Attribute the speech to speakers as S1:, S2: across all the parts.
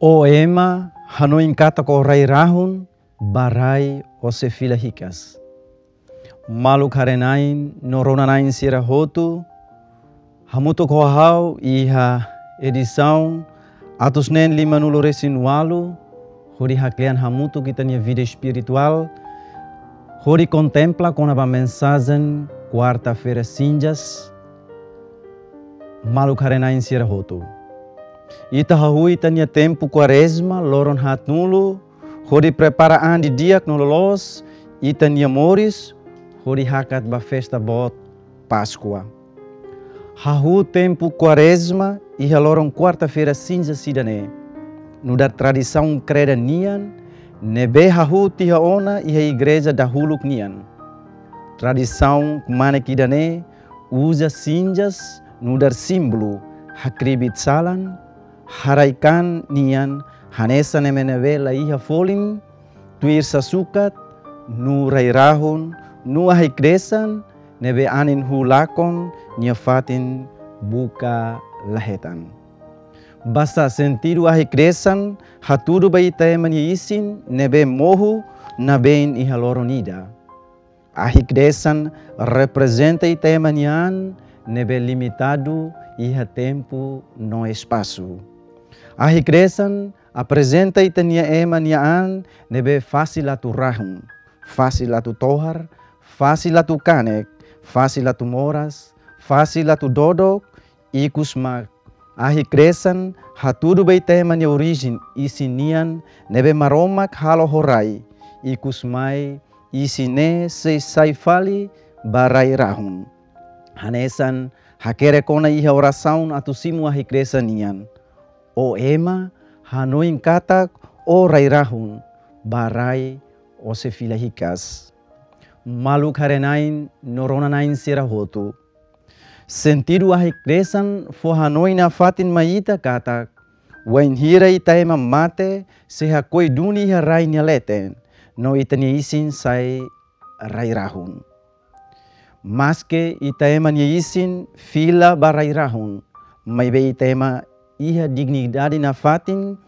S1: O ema hanoin kata ko rai rahun barai o se fila hikas. Malu karenain noronanain sira hotu hamuto ko hau iha edição atus nen 5 hori hakean hamuto kita nia vida espiritual hori contempla com a mensagem quarta-feira cinzas malu karenain sira hotu. Ita hahui tania tempo quaresma loron hatnulu hori preparaan di diak nololos ita nia moris hori hakat ba festa bot Páscoa. Hahu tempo quaresma iha loron quarta-feira cinza sidane. No da tradição creda nian nebe hahu tiha ona iha igreja da huluk nian. Tradição kumane kidane usa cinzas no dar símbolo hakribit salan haraikan nian hanesa nemenevela iha folin tuir sasukat nu rairahun nu ahikresan nebe anin hulakon nia fatin buka lahetan. Basta sentido ahikresan haturu baita mani isin nebe mohu nabein iha loronida. Ahikresan representa itemanian nebe limitado iha tempo no espaço. Ahikresan apresenta itania emanian nebe fácil atu rahun, fácil atu tohar, fácil atu kanek, fácil atu moras, fácil atu dodok, ikusmak. Ahikresan haturu baita emania origem isinian nebe maromak halo horai, ikusmai isine se saifali barai rahun. Hanesan hakere kona iha oração atu simu ahikresan nian. O ema hanoin katak o rairahun barai o se fila hikas. Malu karenain noronanain sirahotu. Sentido ahikresan fo hanoin afatin maita katak. Wain hira ita ema mate se hakoi duni harai nyaleten. No itania isin sai rairahun. Maske ita ema nia isin fila barairahun. Maibe ita ema iha dignidade na fatin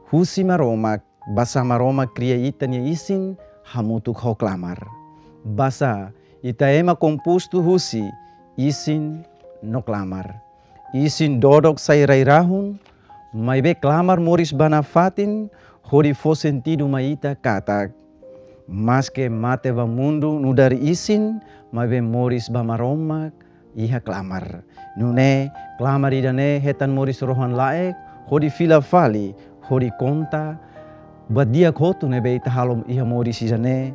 S1: husi maromak basa maromak kria ita nia isin hamutuk hoklamar. Basa ita ema kompustu husi isin no klamar. Isin dodok sai rairahun maibe klamar moris bana fatin hori fo sentido maita katak. Maske mate ba mundo nu dari isin maibe moris ba maromak iha klamar. Nune klamar idane hetan moris rohan laek hodi fila fali hodi konta badia kotu nebe ita halom iha moris idane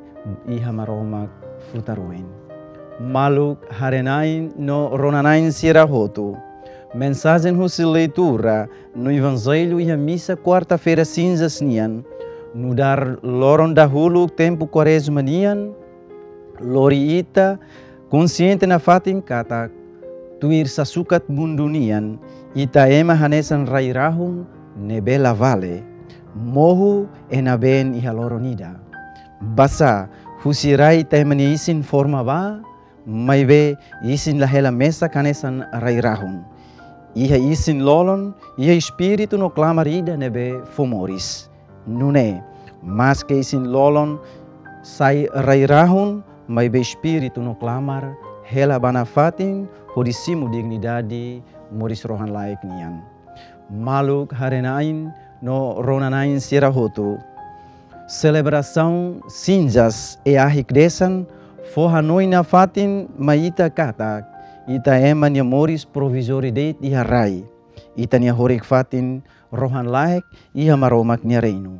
S1: iha maromak futaruin. Maluk harenain no ronanain sira hotu. Mensagem husi leitura no evangelho iha missa quarta-feira cinzas nian. No dar loron dahulu tempo quaresma nian lori ita consciente na fatin katak tuir sasukat mundunian ita ema hanesan rairahun nebela vale mohu enaben iha loronida. Basa husirai ita ema ni isin forma ba maibe isin lahela mesa kanesan rairahun. Iha isin lolon iha espiritu no clamarida nebe fomoris. Nune mas que isin lolon sai rairahun maibe espiritu no clamar hela bana fatin hodisimu dignidade moris rohan laik nian. Maluk harenain no ronanain sirahotu. Celebração cinzas e ahikresan forra noina fatin maita katak. Ita ema nia moris provisori deit iha rai. Ita nia horik fatin rohan laik iha maromak nia reinu.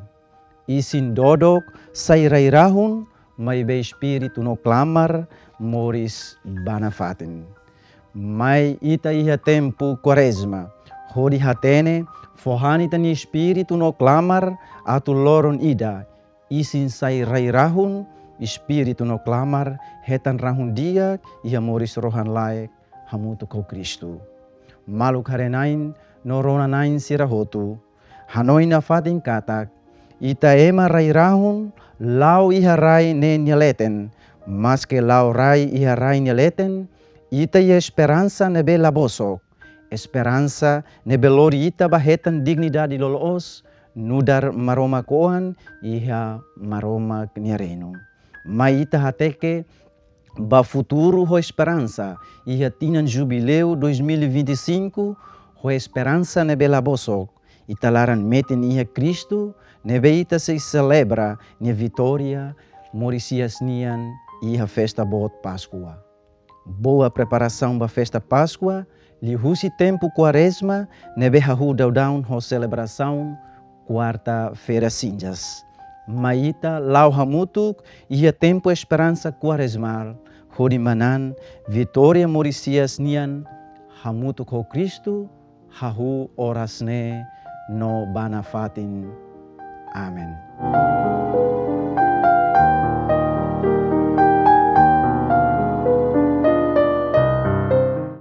S1: Isin dodok sai rairahun maibe espiritu no clamar moris bana fatin. Mai ita iha tempo quaresma, hori hatene, forhani tani espiritu no clamar, atu loron ida, isin sai rairahun, espiritu no clamar, hetan rahun dia, iha moris rohan laek, hamutu ko Kristu. Maluk harenain, no ronanain sirahotu, hanoin na fatin katak, ita ema rairahun, lau iha rai ne nyaleten, mas que lau rai iha rai nyaleten, ita ia esperança nebe labosok, esperança nebe lori ita bahetan dignidade loloos, nudar maroma kohan iha maroma kniareno. Maita hateke ba futuro ho esperança iha tinan jubileu 2025 ho esperança nebela bosok italaran meten iha Cristo nebeita se celebra nia vitória morisias nian iha festa bot Páscoa. Boa preparação ba festa Páscoa, li husi tempo quaresma nebe hahu daudão ho celebração quarta-feira cinzas. Maita lau hamutuk iha tempo esperança quaresmal, hodi manan vitória morisias nian hamutuk ho Cristo, hahu orasne no banafatin. Amen.